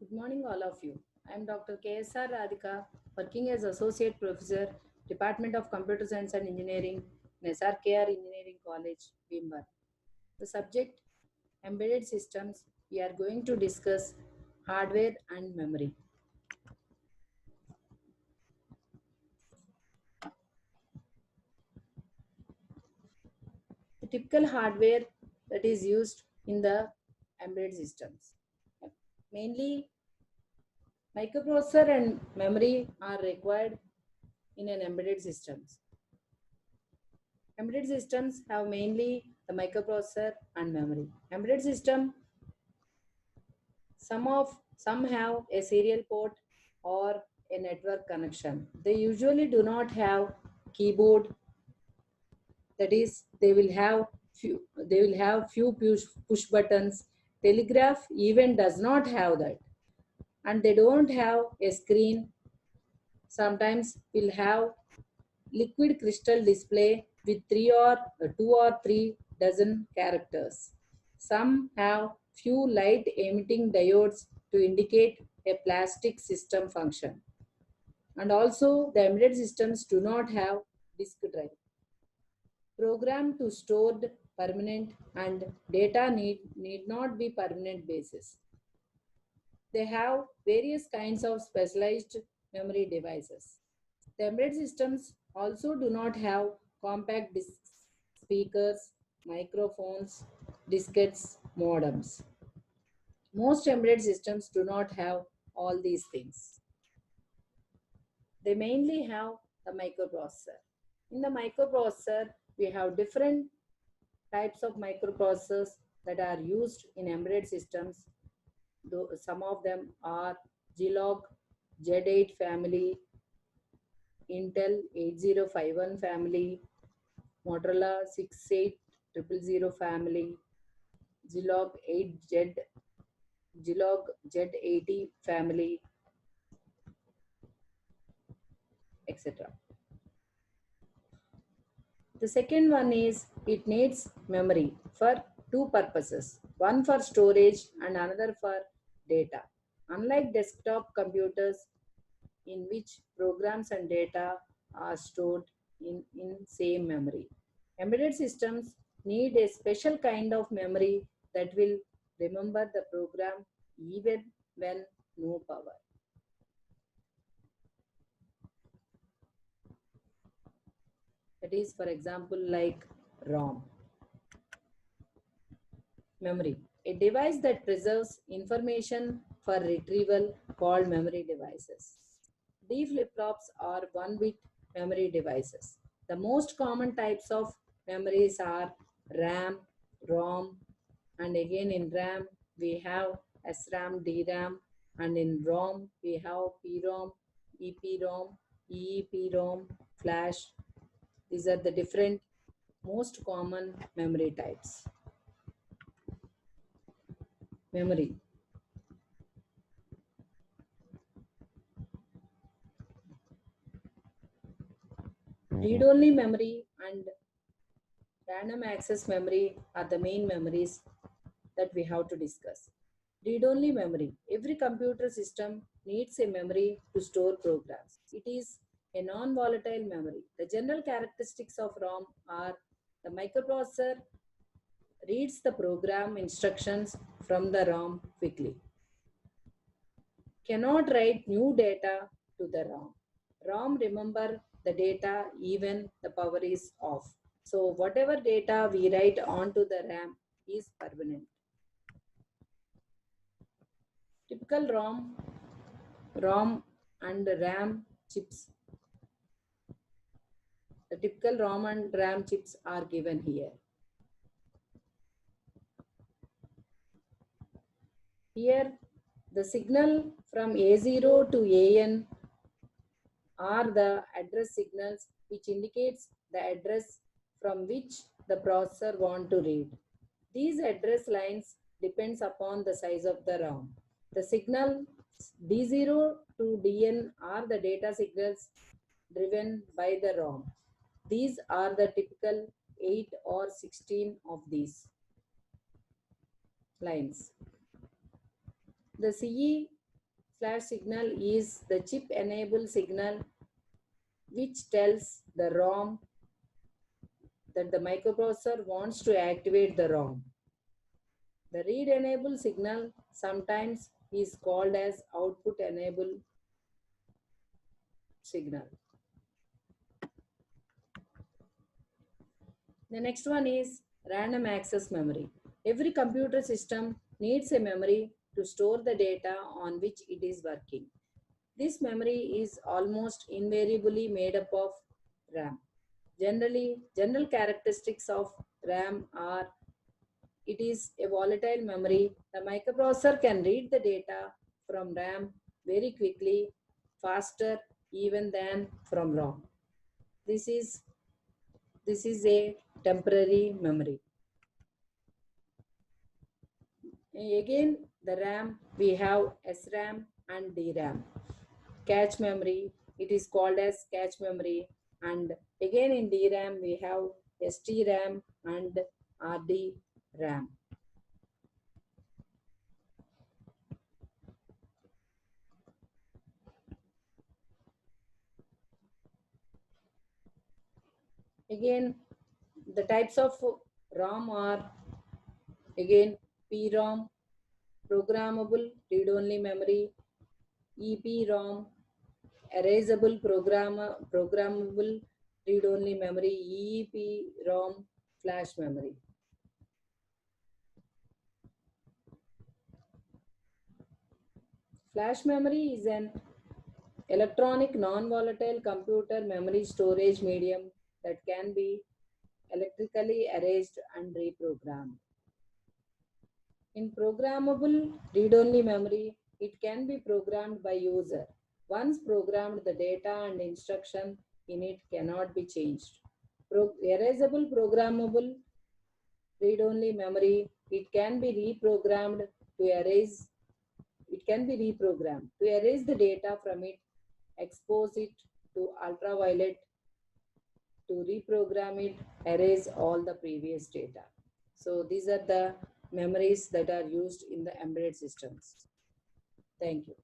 Good morning, all of you. I am Dr. KSR Radhika, working as Associate Professor, Department of Computer Science and Engineering in SRKR Engineering College, Bhimbar. The subject Embedded Systems. We are going to discuss hardware and memory. The typical hardware that is used in the embedded systems. Mainly, microprocessor and memory are required in an embedded systems. Embedded systems have mainly the microprocessor and memory. Embedded system, some have a serial port or a network connection. They usually do not have keyboard. That is, they will have few push buttons. Telegraph even does not have that, and they don't have a screen. Sometimes will have liquid crystal display with two or three dozen characters. Some have few light emitting diodes to indicate a plastic system function. And also the embedded systems do not have disk drive. Program to stored permanent and data need not be permanent basis. They have various kinds of specialized memory devices. The embedded systems also do not have compact discs, speakers, microphones, diskettes, modems. Most embedded systems do not have all these things. They mainly have the microprocessor. In the microprocessor, we have different types of microprocessors that are used in embedded systems. Though some of them are Zilog, Z8 family, Intel 8051 family, Motorola 68000 family, Zilog 8Z, Zilog Z80 family, etc. The second one is it needs memory for two purposes, one for storage and another for data. Unlike desktop computers in which programs and data are stored in same memory. Embedded systems need a special kind of memory that will remember the program even when no power. That is, for example, like ROM. Memory, a device that preserves information for retrieval called memory devices. D flip-flops are 1-bit memory devices. The most common types of memories are RAM, ROM, and again in RAM we have SRAM, DRAM, and in ROM we have PROM, EPROM, EEPROM, flash. These are the different most common memory types. Memory. Read-only memory and random access memory are the main memories that we have to discuss. Read-only memory. Every computer system needs a memory to store programs. It is a non-volatile memory. The general characteristics of ROM are the microprocessor reads the program instructions from the ROM quickly. Cannot write new data to the ROM. ROM remember the data even the power is off. So whatever data we write onto the RAM is permanent. Typical ROM and RAM chips. The typical ROM and RAM chips are given here. Here, the signal from A0 to AN are the address signals which indicates the address from which the processor want to read. These address lines depends upon the size of the ROM. The signal D0 to DN are the data signals driven by the ROM. These are the typical 8 or 16 of these lines. The CE Flash signal is the chip enabled signal which tells the ROM that the microprocessor wants to activate the ROM. The read enable signal sometimes is called as output enable signal. The next one is random access memory. Every computer system needs a memory to store the data on which it is working. This memory is almost invariably made up of RAM. General characteristics of RAM are it is a volatile memory. The microprocessor can read the data from RAM very quickly, faster even than from ROM. This is a temporary memory. Again, the RAM we have SRAM and DRAM. Cache memory, it is called as cache memory, and again in DRAM we have STRAM and RDRAM. Again, the types of ROM are again PROM, programmable read-only memory, EPROM, erasable programmable read-only memory, EEPROM, flash memory. Flash memory is an electronic non-volatile computer memory storage medium that can be electrically erased and reprogrammed. In programmable read-only memory, it can be programmed by user. Once programmed, the data and instruction in it cannot be changed. Erasable programmable read-only memory, it can be reprogrammed to erase. It can be reprogrammed to erase the data from it, expose it to ultraviolet, to reprogram it, erase all the previous data. So these are the memories that are used in the embedded systems. Thank you.